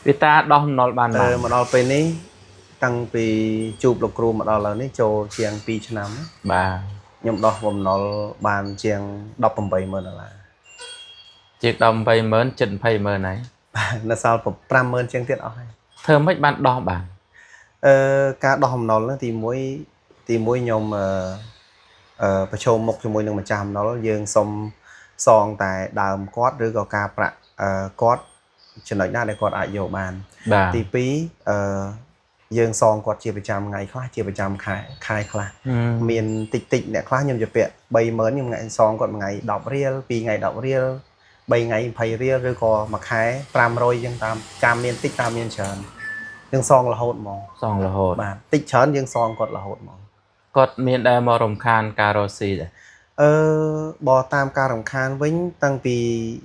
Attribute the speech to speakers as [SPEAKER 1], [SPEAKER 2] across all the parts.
[SPEAKER 1] vì ta đo nó bàn bàn
[SPEAKER 2] mà đo về ní tăng vì chụp lục cừu mà đo là ní cho chiang pi năm
[SPEAKER 1] bà
[SPEAKER 2] nhom đo vòng nó bàn chiang đọc bằng bảy mươi là
[SPEAKER 1] chiếc đồng bay mớn chân phay mơ này
[SPEAKER 2] là sao một trăm mươi chiang tiết ở hay
[SPEAKER 1] thơm mấy bạn đo bàn
[SPEAKER 2] cá đo hồng nó thì mỗi nhomประชุมมกជាមួយនឹងម្ចាស់អំណុលយើងសុំសងតែដើមគាត់ឬក៏ការប្រាក់គាត់ចំណុចណាដែលគាត់អាចយកបានទី2យើងសងគាត់ជាប្រចាំថ្ងៃខ្លះជាប្រចាំខែខ្លះមានតិចអ្នកខ្លះខ្ញុំជាពាក់30000ខ្ញុំថ្ងៃសងគាត់មួយថ្ងៃ10រៀល2ថ្ងៃ10រៀល3ថ្ងៃ20រៀលឬក៏មួយខែ500ចឹងតាមចាំមានតិចតាមមានច្រើនយើងសងរហូតហ្មង
[SPEAKER 1] សងរហូត
[SPEAKER 2] បាទតិចច្រើនយើងសងគាត់រហូតហ្មង
[SPEAKER 1] គាត់មានដែលមករំខានការរស់ស៊ីដែរ
[SPEAKER 2] បើតាមការរំខានវិញតាំងពី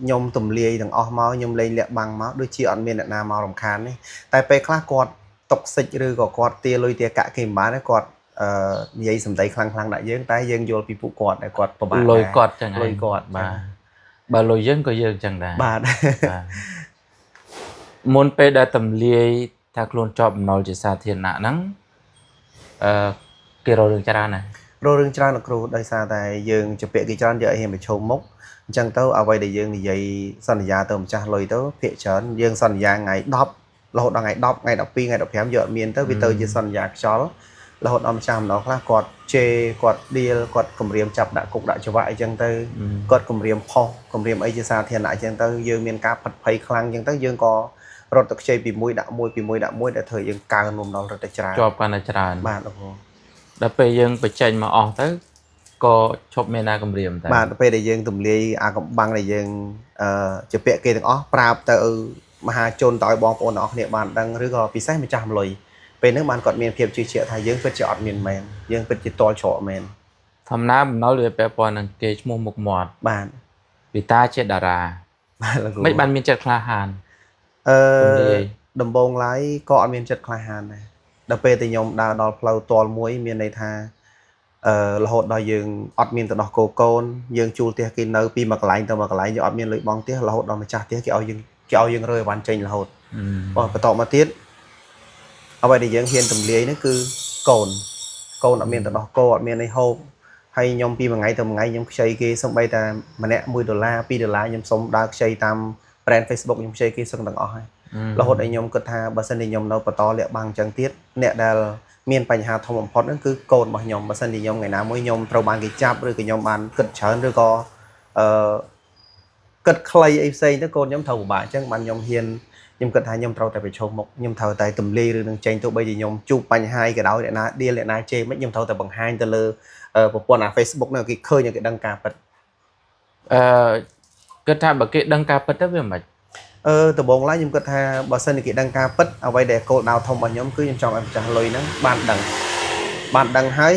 [SPEAKER 2] ខ្ញុំទម្លាយទាំងអស់មកខ្ញុំលេងលាក់បាំងមកដូចជាអត់មានអ្នកណាមករំខានទេតែពេលខ្លះគាត់តុកសិចឬក៏គាត់ទាលុយទាកាក់គេមិនបានទេគាត់និយាយសម្ដីខ្លាំងដាក់យើងតែយើងយល់ពីពួកគាត់ដែលគាត់ពិបាក
[SPEAKER 1] លុយគាត់ចឹង
[SPEAKER 2] លុយគាត់
[SPEAKER 1] បាទបើលុយយើងក៏យើងចឹងដែរ
[SPEAKER 2] បាទ
[SPEAKER 1] មុនពេលដែលទម្លាយថាខ្លួនជាប់បំណុលជាសាធារណៈហ្នឹងគេរករឿងច្រើនណាស់
[SPEAKER 2] រករឿងច្រើនលោកគ្រូដោយសារតែយើងជាពាក្យគេច្រើនយកឲ្យហ៊ានប្រឈមមុខអញ្ចឹងទៅអ្វីដែលយើងនិយាយសន្យាទៅម្ចាស់លុយទៅភាគច្រើនយើងសន្យាថ្ងៃ10រហូតដល់ថ្ងៃ10ថ្ងៃ12ថ្ងៃ15យកអត់មានទៅវាទៅជាសន្យាខ្យល់រហូតដល់ម្ចាស់ម្ដងខ្លះគាត់ជេរគាត់ឌីលគាត់គម្រាមចាប់ដាក់គុកដាក់ច្បាប់អីចឹងទៅគាត់គម្រាមផុសគម្រាមអីជាសាធារណៈអញ្ចឹងទៅយើងមានការផិតភ័យខ្លាំងអញ្ចឹងទៅយើងក៏រត់ទៅខ្ចីពីមួយដាក់មួយពីមួយដាក់មួយដែលធ្វើយើងកើនមុំដល់រត់ទៅច្រើន
[SPEAKER 1] ជាប់កាន់តែច្រើន
[SPEAKER 2] បាទលោកគ្រូ
[SPEAKER 1] ដល់ពេលយើងបញ្ចេញមកអស់ទៅក៏ឈប់មានណាគម្រាមតែ
[SPEAKER 2] បាទពេលដែលយើងទម្លាយអាកំបាំងដែលយើងជាពាក្យគេទាំងអស់ប្រាប់ទៅមហាជនទៅឲ្យបងប្អូនទាំងអស់គ្នាបានដឹងឬក៏ពិសេសម្ចាស់មលុយពេលហ្នឹងបានគាត់មានភាពជឿជាក់ថាយើងពិតជាអត់មានមែនយើងពិតជាតល់ច្រកមែន
[SPEAKER 1] ធម្មតាបំណុលវាពាក់ព័ន្ធនឹងគេឈ្មោះមុខមាត់
[SPEAKER 2] បាទ
[SPEAKER 1] វិតាជាតារាមិនបានមានចិត្តក្លាហាន
[SPEAKER 2] ដំបងឡើយក៏អត់មានចិត្តក្លាហានដែរដល់ពេលតែខ្ញុំដើរដល់ផ្លូវតលមួយមានន័យថារហូតដល់យើងអត់មានទៅដោះគោកូនយើងជួលផ្ទះគេនៅពីមួយកន្លែងទៅមួយកន្លែងយើងអត់មានលុយបង់ផ្ទះរហូតដល់ម្ចាស់ផ្ទះគេឲ្យយើងរើអីវ៉ាន់ចេញរហូតបន្តមកទៀតអ្វីដែលយើងហ៊ានទម្លាយហ្នឹងគឺកូនអត់មានទៅដោះគោអត់មានអីហូបហើយខ្ញុំពីមួយថ្ងៃទៅមួយថ្ងៃខ្ញុំខ្ចីគេសូម្បីតែម្នាក់$1 $2ខ្ញុំសុំដើរខ្ចីតាម brand Facebook ខ្ញុំខ្ចីគេសឹងទាំងអស់ហើយរហូតដល់ខ្ញុំគិតថាបើសិនជាខ្ញុំនៅបន្តលាក់បាំងអញ្ចឹងទៀតអ្នកដែលមានបញ្ហាធំបំផុតហ្នឹងគឺកូនរបស់ខ្ញុំបើសិនជាខ្ញុំថ្ងៃណាមួយខ្ញុំត្រូវបានគេចាប់ឬក៏ខ្ញុំបានគិតច្រើនឬក៏គិតខ្លីអីផ្សេងទៅកូនខ្ញុំត្រូវពិបាកអញ្ចឹងបានខ្ញុំហ៊ានខ្ញុំគិតថាខ្ញុំត្រូវតែប្រឈមមុខខ្ញុំត្រូវតែទម្លាយឬនឹងចេញទៅបីជាខ្ញុំជួបបញ្ហាក៏ដោយអ្នកណាឌីលអ្នកណាជេរមិនខ្ញុំត្រូវតែបង្ហាញទៅលើប្រព័ន្ធអា Facebook ហ្នឹងគេឃើញគេដឹងការពិត
[SPEAKER 1] គិតថាបើគេដឹងការពិតទៅវាមិន
[SPEAKER 2] ដំបងឡើយខ្ញុំគិតថាបើសិនជាគេដឹងការពិតអ្វីដែលគោលដៅធំរបស់ខ្ញុំគឺខ្ញុំចង់ឲ្យម្ចាស់លុយហ្នឹងបានដឹងហើយ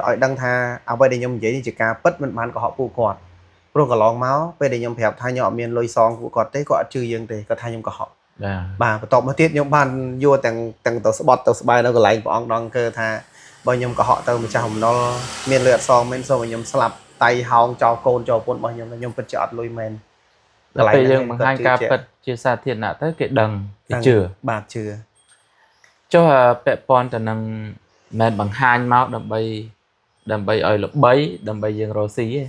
[SPEAKER 2] ឲ្យដឹងថាអ្វីដែលខ្ញុំនិយាយនេះជាការពិតមិនបានកុហកពួកគាត់ព្រោះកន្លងមកពេលដែលខ្ញុំប្រាប់ថាខ្ញុំអត់មានលុយសងពួកគាត់ទេគាត់អត់ជឿយើងទេគាត់ថាខ្ញុំកុហកបាទបន្ទាប់មកទៀតខ្ញុំបានយកទាំងទៅស្បត់ទៅស្បាយនៅកន្លែងព្រះអង្គដងគឺថាបើខ្ញុំកុហកទៅម្ចាស់អំណុលមានលុយអត់សងមែនសូមឲ្យខ្ញុំស្លាប់តៃហោងចោលកូនចោលប្រពន្ធរបស់ខ្ញុំពិតជាអត់លុយមែន
[SPEAKER 1] ដល់ពេលយើងបង្ហាញការពិតជាសាធារណៈទៅគេដឹងគេជឿ
[SPEAKER 2] បាទជឿ
[SPEAKER 1] ចុះពាក់ព័ន្ធទៅនឹងមិនបង្ហាញមកដើម្បីឲ្យល្បីដើម្បីយើងរកស៊ីទេ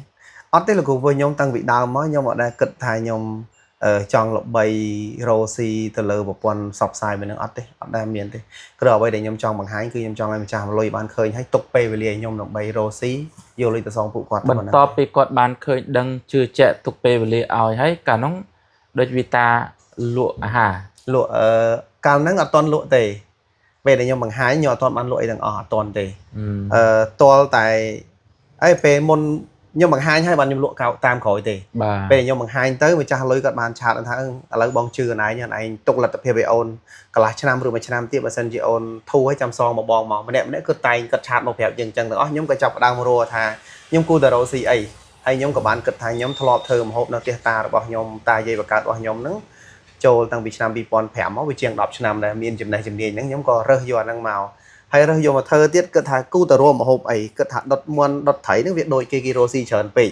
[SPEAKER 2] អត់ទេលោកគ្រូវិញខ្ញុំតាំងពីដើមមកខ្ញុំអត់ដែលគិតថាខ្ញុំចង់ល្បីរកស៊ីទៅលើប្រព័ន្ធផ្សព្វផ្សាយមួយនឹងអត់ទេអត់ដែលមានទេគ្រាន់អ្វីដែលខ្ញុំចង់បង្ហាញគឺខ្ញុំចង់ឲ្យម្ចាស់លុយបានឃើញហើយទុកពេលវេលាខ្ញុំដើម្បីរកស៊ីយកលុយទៅសងពួកគាត់
[SPEAKER 1] បន្ទាប់ពីគាត់បានឃើញដឹងជឿជាក់ទុកពេលវេលាឲ្យហើយកាលនោះដូចវិតាលក់អាហារ
[SPEAKER 2] លក់កាលហ្នឹងអត់ទាន់លក់ទេពេលដែលខ្ញុំបង្ហាញខ្ញុំអត់ទាន់បានលក់អីទាំងអស់អត់ទាន់ទេទាល់តែពេលមុនខ្ញុំបង្ហាញឲ្យបានខ្ញុំលក់តាមក្រោយទេពេលខ្ញុំបង្ហាញទៅម្ចាស់លុយគាត់បានឆាតថាឥឡូវបងជឿអនឯងទុកលទ្ធភាពឲ្យអូនកន្លះឆ្នាំឬមួយឆ្នាំទៀតបើសិនជាអូនធូរឲ្យចាំសងមកបងមកម្នាក់គាត់តែងគាត់ឆាតមកប្រាប់យើងអញ្ចឹងទាំងអស់ខ្ញុំក៏ចាប់ផ្ដើមរកថាខ្ញុំគូតែរកស៊ីអីហើយខ្ញុំក៏បានគិតថាខ្ញុំធ្លាប់ធ្វើម្ហូបនៅផ្ទះតារបស់ខ្ញុំតាយាយបកើតរបស់ខ្ញុំហ្នឹងចូលតាំងពីឆ្នាំ2005មកវាជាង10ឆ្នាំដែរមានចំណេះជំនាញហ្នឹងខ្ញុំក៏រើសយកអាហ្នឹងមកហើយរើសយកមកធ្វើទៀតគិតថាគូទៅរួមម្ហូបអីគិតថាដុតមាន់ដុតត្រីហ្នឹងវាដូចគេរកស៊ីច្រើនពេក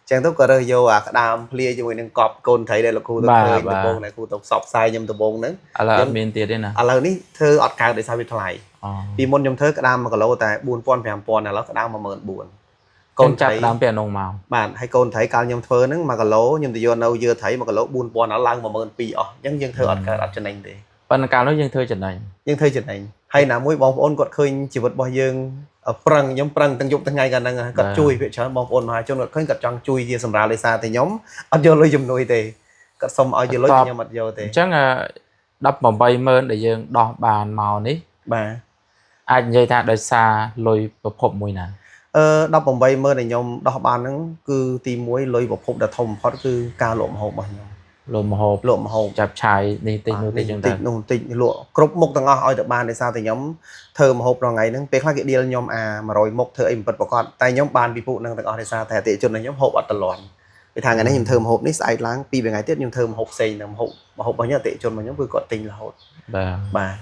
[SPEAKER 2] chẳng tốt có rơi vô à cái đam plia cho mình cọp côn thấy đây là khu tôi khơi tập bông này khu tập sọc sai nhầm tập bông nữa
[SPEAKER 1] là miền tiệt đây nè
[SPEAKER 2] à lần ní thơ ọt cao để sao bị thay vì môn nhầm thơ cái đam mà có lâu tại buồn pon phèm pon là nó cái đam mà mượn buồn
[SPEAKER 1] con thấy đam bèn nông màu
[SPEAKER 2] bạn hay con thấy cao nhầm thơ nữa mà có lố nhầm thì vô đâu chưa thấy mà có lố buồn pon nó lăng mà mượn pi dân dân thơ ọt cao ọt chân anh để
[SPEAKER 1] phần cao nó dân thơ chân này
[SPEAKER 2] dân thơ chân anh hay là mỗi bóng ôn quật khơi chỉ vật bao dương ở prang nhóm prang tăng dụng tăng ngày gần năng cắt chui vậy chứ bóng ôn mà cho nó khơi cắt trăng chui kia sầm ra lấy xa thì nhóm ở vô lối dùng nuôi thì cắt xong ở vô lối nhưng mà vô thì
[SPEAKER 1] chắc là đắp bằng bay mơn để dương đo bàn màu ní
[SPEAKER 2] bà
[SPEAKER 1] anh dây ta đời xa lôi bập hộp mùi nè
[SPEAKER 2] đọc bằng bay mơn này nhóm đo bàn nó cứ tìm muối lôi bập hộp đã thông phát cứ ca lộn hộp mà
[SPEAKER 1] lộn hộp chạp chài đi tình nuôi tình
[SPEAKER 2] chúng ta tình lụa cướp một tầng ngõ ở được bàn để sao thì nhóm thơ mà hộp rồi ngày nó bé khác cái đi nhóm mà rồi một thơ em bật vào con tay nhóm bàn bị phụ năng tầng ngõ để sao thẻ tiện cho này nhóm hộp ở tận loạn vì thằng ngày nay nhóm thơ mà hộp nít sai láng pi về ngày tiếp nhóm thơ mà hộp xây là hộp bao nhiêu tiện cho mà nhóm vừa có tình là hộp bà